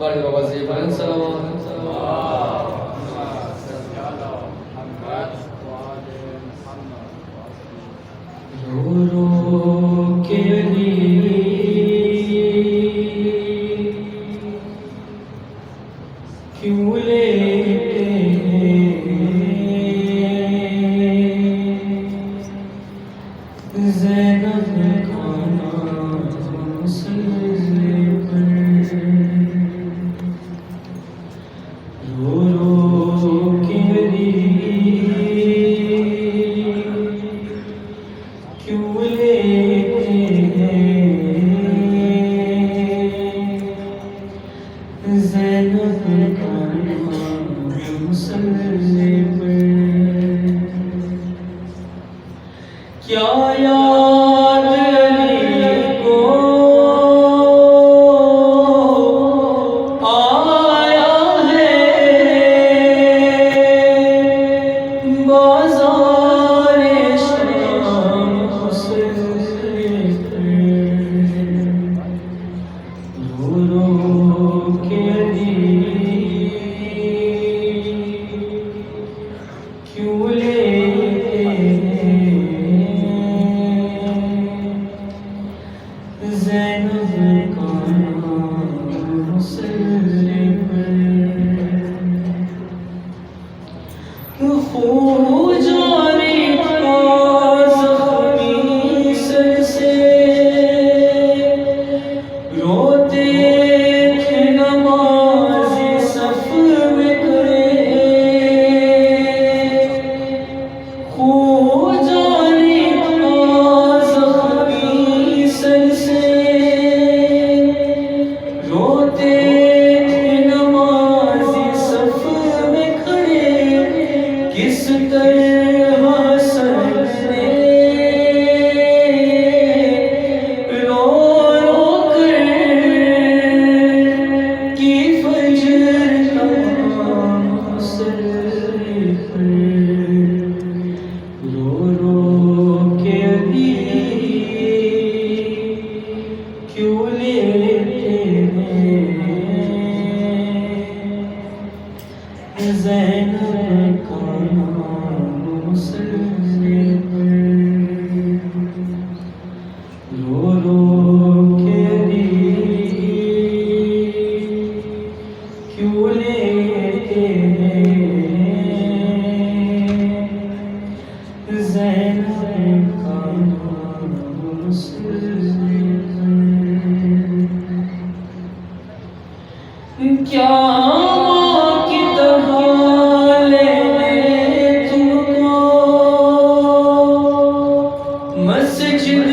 बड़े बाबा से बुलंद सलावत। रो रो के क्यों लेते ज़ैनब का नाम सुनने पर रो रो के क्यों लेते ज़ैनब का नाम सुनने पर क्या याद अली को आया है बाज़ार शाम से रो रो के क्यों लेते ज़ैनब का नाम सुनने पर हो जाने का ज़ख्मी सर से रोते थे नमाज़ी सफ में खड़े हो जाने का ज़ख्मी सर से रोते थे नमाज़ी सफ में खड़े किस तरह सजने रो रो कर कि फजर का सर पर रो रो के क्यों लेते ज़ैनब का नाम सुनने पर रो रो के क्यों लेते ज़ैनब का नाम सुनने पर क्या माँ की तरह लेने तुमको मस्जिद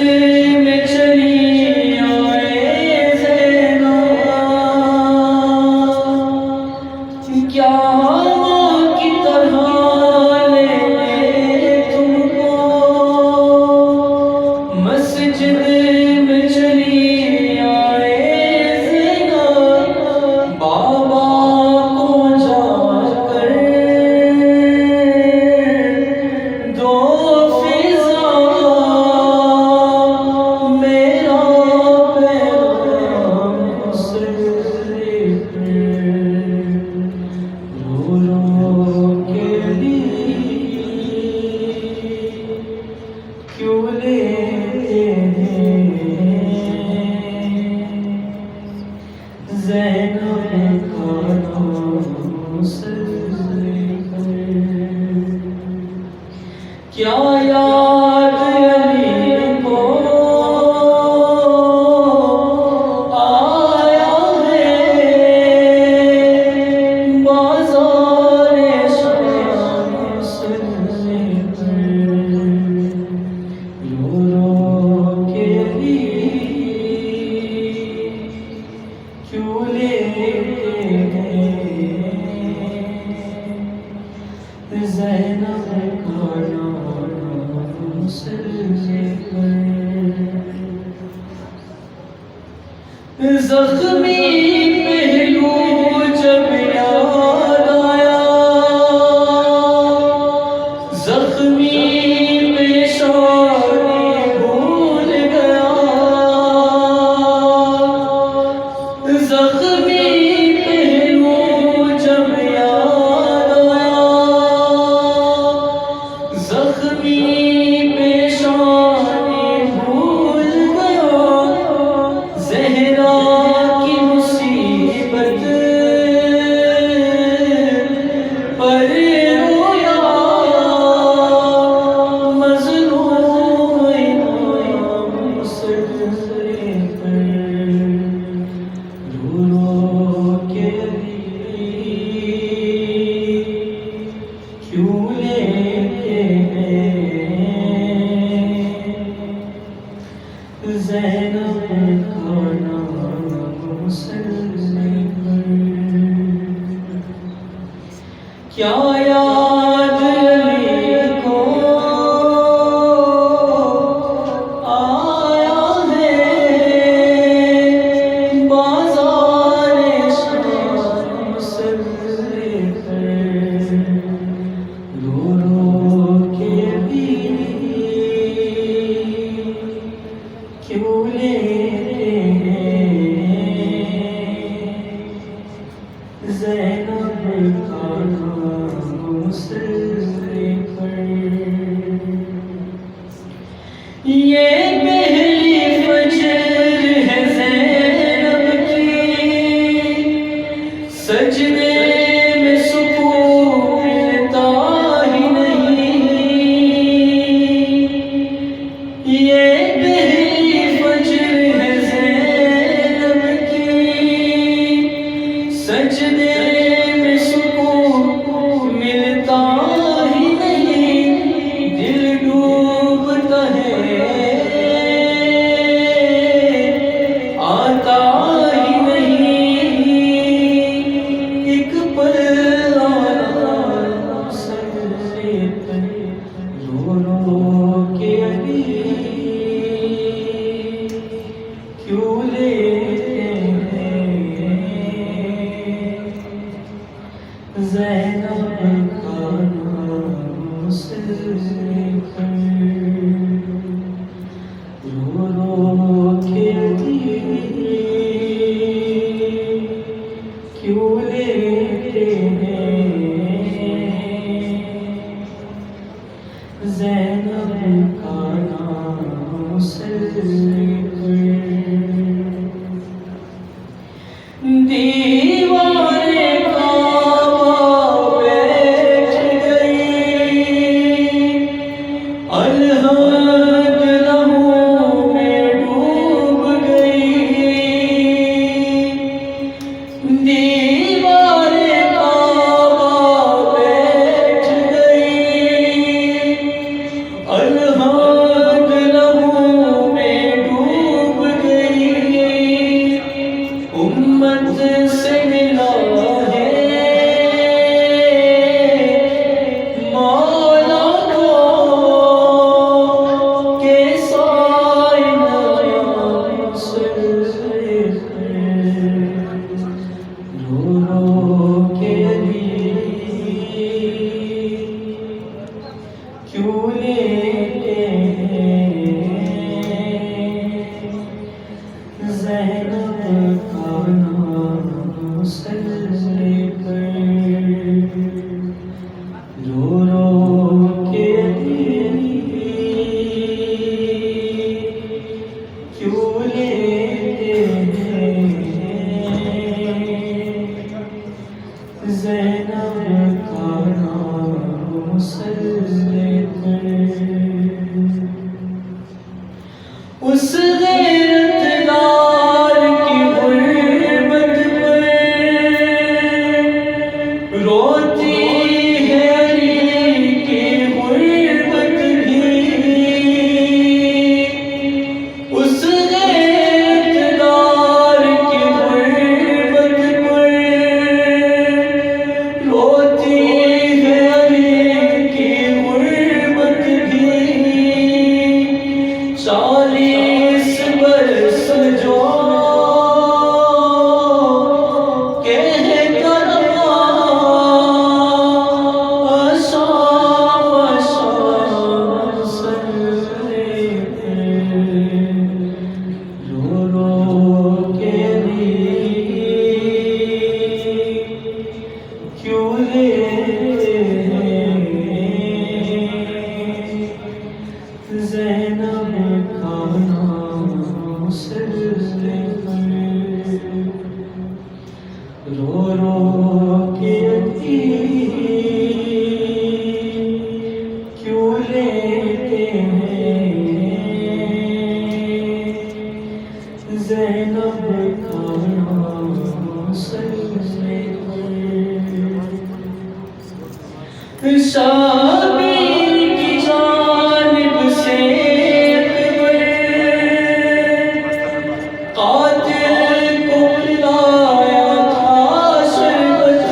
में चली आए ज़ैनब क्या माँ की तरह लेने तुमको मस्जिद में चली आए ज़ैनब बाबा को जाकर दो फिज़ा मेरा पैगाम सुनने पर रो रो के क्यों लेते ज़ैनब का नाम सुनने पर क्या याद अली को आया है बाज़ार शाम सुनने पर रो रो के क्यों लेते ज़ैनब का नाम सुनने पर ज़ख्मी पहलू जब याद आया ज़ख्मी पेशानी भूल गया ज़ख्मी क्या याद अली को आया है बाज़ार शाम सजदे पर रो रो के भी क्यों लेते हैं ज़ैनब का नाम सजदे पर। ये पहली फजर है ज़ैनब की, सजदे में सुकून मिलता ही नहीं। ये पहली फजर है ज़ैनब की, सजदे में सुकून मिलता ही नहीं। दिल डूबता है आता ही नहीं। एक पल आना सजदे पर रो रो के अली क्यों लेते हैं ज़ैनब का नाम सजदे पर रो रो के अली क्यों लेते हैं ज़ैनब का नाम सजदे पर। दीवारे काबा बैठ गई, अलहद लहू में डूब गई। दीवारे काबा बैठ गई, अलहद लहू में डूब गई। उम्मत से मिला है मौला को के साइना सजदे पर रो रो के अली क्यों लेते हैं ज़ैनब का नाम सजदे पर रो रो के अली क्यों लेते हैं ज़ैनब का नाम सजदे पर। उस गैरतदार की गुर्बत पर रोती है अली की गुर्बत भी। उस गैरतदार की गुर्बत पर रोती है अली की गुर्बत भी। 40 बरस जो कह कर शाम शाम सजदे पर रो रो के अली क्यों लेते हैं ज़ैनब का नाम सजदे पर रो रो के अली क्यों लेते हैं ज़ैनब का नाम सजदे पर। शाबीर की जानिब से अकबर कातिल को पिलाया था शरबत।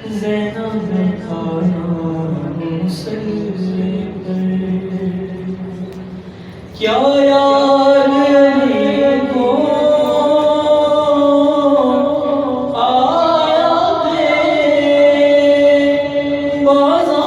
ज़ैनब खाना मुसल्ले पर। क्या याद अली को आया थे बाज़ार